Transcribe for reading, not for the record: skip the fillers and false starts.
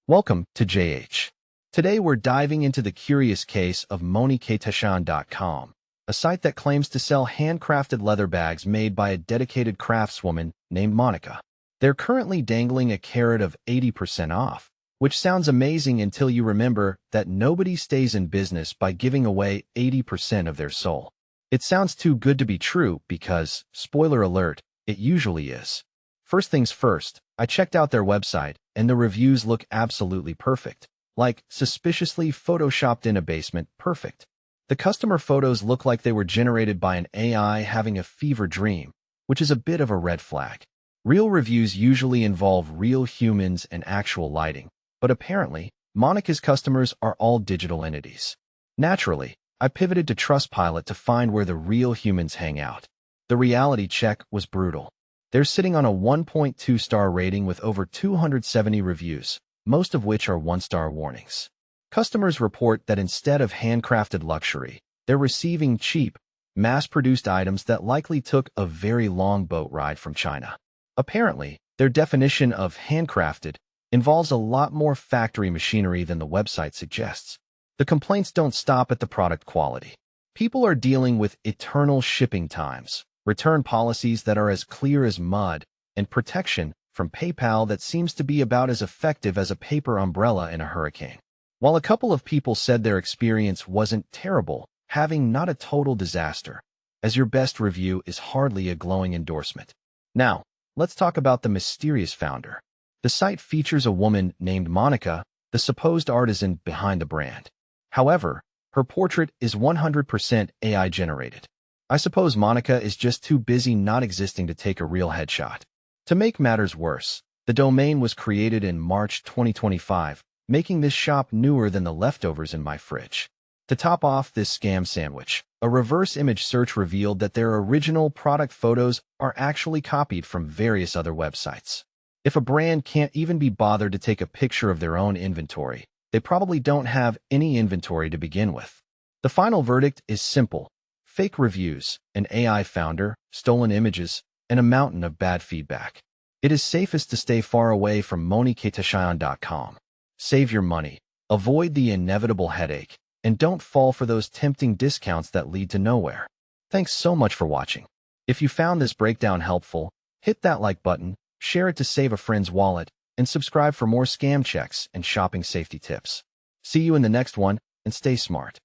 Welcome to JH. Today we're diving into the curious case of Monika a site that claims to sell handcrafted leather bags made by a dedicated craftswoman named Monika. They're currently dangling a carrot of 80% off, which sounds amazing until you remember that nobody stays in business by giving away 80% of their soul. It sounds too good to be true because, spoiler alert, it usually is. First things first, I checked out their website, and the reviews look absolutely perfect. Like, suspiciously photoshopped in a basement, perfect. The customer photos look like they were generated by an AI having a fever dream, which is a bit of a red flag. Real reviews usually involve real humans and actual lighting, but apparently, Monika's customers are all digital entities. Naturally, I pivoted to Trustpilot to find where the real humans hang out. The reality check was brutal. They're sitting on a 1.2-star rating with over 270 reviews, most of which are one-star warnings. Customers report that instead of handcrafted luxury, they're receiving cheap, mass-produced items that likely took a very long boat ride from China. Apparently, their definition of handcrafted involves a lot more factory machinery than the website suggests. The complaints don't stop at the product quality. People are dealing with eternal shipping times, return policies that are as clear as mud, and protection from PayPal that seems to be about as effective as a paper umbrella in a hurricane. While a couple of people said their experience wasn't terrible, having not a total disaster, as your best review is hardly a glowing endorsement. Now, let's talk about the mysterious founder. The site features a woman named Monika, the supposed artisan behind the brand. However, her portrait is 100% AI generated. I suppose Monika is just too busy not existing to take a real headshot. To make matters worse, the domain was created in March 2025, making this shop newer than the leftovers in my fridge. To top off this scam sandwich, a reverse image search revealed that their original product photos are actually copied from various other websites. If a brand can't even be bothered to take a picture of their own inventory, they probably don't have any inventory to begin with. The final verdict is simple. Fake reviews, an AI founder, stolen images, and a mountain of bad feedback. It is safest to stay far away from monikataschen.com. Save your money, avoid the inevitable headache, and don't fall for those tempting discounts that lead to nowhere. Thanks so much for watching. If you found this breakdown helpful, hit that like button, share it to save a friend's wallet, and subscribe for more scam checks and shopping safety tips. See you in the next one, and stay smart.